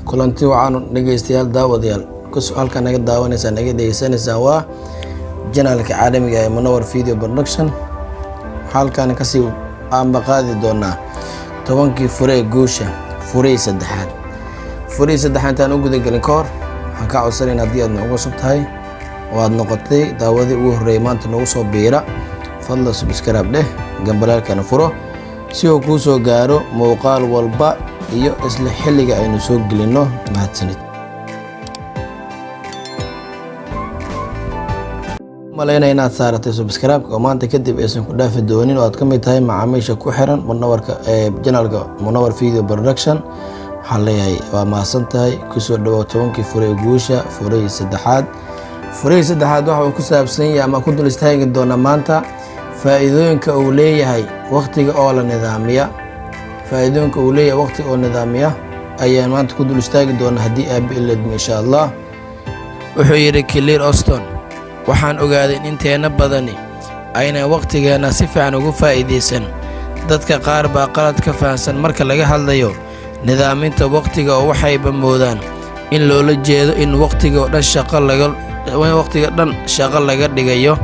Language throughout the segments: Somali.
kulanti waxaan dhageystayaal daawadayaal halka naga daawanaysa naga dhageysanaysa waa janaalka caalamiga ee Munawar Video Production. halkan ka sii aan qaadi doonaa 10kii fure guusha fure saddexaad aan ugu gudagalin koor waxaan ka codsanaynaa haddii aad nagu cusub tahay oo aad noqotay daawadii ugu horreeyay maanta nagu soo biira fadlan subscribe dheh gambalaalkana furo si uu kuu soo gaaro muuqaal walba iyo isla xilliga aynu soo gelino. mahadsanid. malayna inaad saaratay subscribe oo maanta kadib aysan ku dhaafi doonin oo aad ka mid tahay macaamiisha ku xiran Munawarka ee janaalka Munawar Video Production. waxaan leeyahay waa mahadsan tahay kusoo dhawaad 10kii fure guusha fure saddexaad waxa uu ku saabsan yahay ama ku dul istaagi doona maanta faa'iidooyinka uu leeyahay waqtiga oo la nidaamiya ayaan maanta ku dul istaagi doona haddii aab ilad insha Allah. wuxuu yiri Clear Austin, waxaan ogaaday in inteena badani ayna waqtigeena si fiican ugu faa'iideysan. dadka qaar baa qalad ka fahansan marka laga hadlayo nidaaminta waqtiga oo waxay moodaan in loola jeedo in waqtiga dhan shaqo laga dhigayo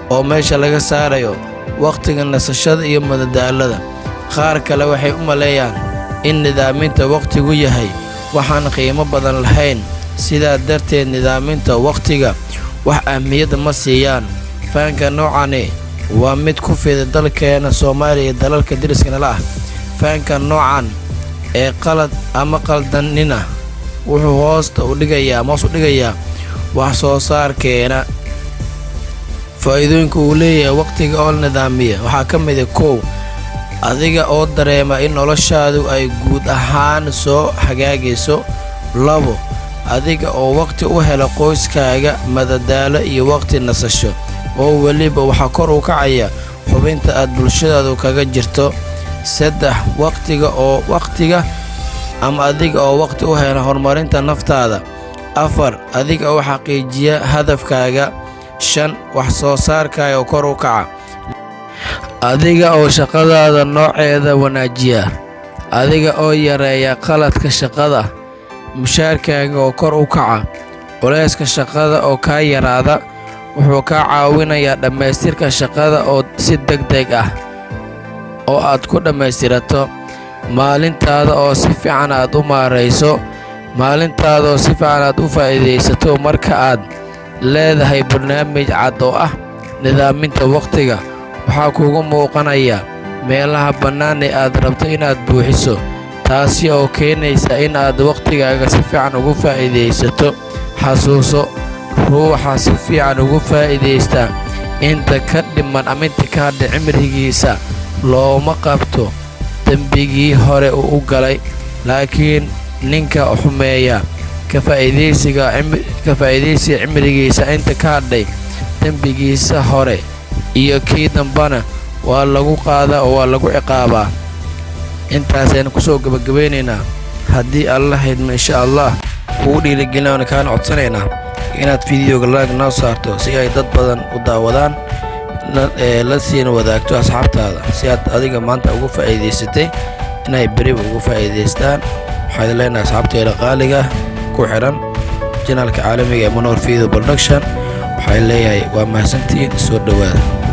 oo meesha laga saarayo waqtiga nasashada iyo madadaalada. qaar kale waxay u maleeyaan in nidaaminta waqtigu yahay waxaan qiimo badan lahayn, sidaa darteed nidaaminta waqtiga wax ahmiyad ma siiyaan. fahanka noocani waa mid ku fida dalkeena Soomaaliya iyo dalalka deriskana la ah. fahanka noocan ee qalad ama qaldanina wuxuu hoos u dhigayaa wax soo saarkeena. faa'iidooyinka uu leeyahay waqtiga oo nidaamiya waxaa ka mid ah 1. adiga oo dareema in noloshaadu ay guud ahaan soo hagaagayso. 2. adiga oo waqti u hela qoyskaaga, madadaalo iyo waqti nasasho oo waliba waxa kor u kacaya xubinta aad bulshadaadu kaga jirto. 3. adiga oo waqti u hela horumarinta naftaada. 4. adiga oo xaqiijiya hadafkaaga. 5. wax soo saarkaaga oo kor u kaca. adiga oo shaqadaada nooceeda wanaajiya. adiga oo yareeya qaladka shaqada. mushaarkaaga oo kor u kaca. culayska shaqada oo ka yaraada. wuxuu ka caawinayaa dhammaystirka shaqada oo si degdeg ah oo aad ku dhammaystirato. maalintaada oo si fiican aad u maarayso. maalintaada oo si fiican aad u faa'iidaysato. marka aad leedahay barnaamij cad oo ah nidaaminta waqtiga, waxaa kugu muuqanaya meelaha bannaan ee aad rabto inaad buuxiso, taasi oo keenaysa in aad waqtigaaga si fiican ugu faa'iidaysato. xasuuso, ruuxa si fiican ugu faa'iidaysta inta ka dhiman ama inta ka hadhay cimrigiisa looma qabto dembigii hore uu u galay, laakiin ninka xumeeya ka faa'iidaysiga cimrigiisa inta ka hadhay dembigiisa hore iyo kii dambana waa lagu qaadaa oo waa lagu ciqaabaa. intaasaynu kusoo gabagabaynaynaa. haddii alla haydmo insha Allah kugu dhiirigelinaana kaan codsanaynaa inaad videoga like noo saarto si ay dad badan u daawadaan, la siina wadaagto asxaabtaada si aad adiga maanta ugu faa'iidaysatay inay beri ugu faa'iidaystaan. waxaan leenahay asxaabteena qaaliga ku xiran janaalka caalamiga ee Munawar Video Production. waxaan leeyahay waa mahadsantiin. soo dhawaada.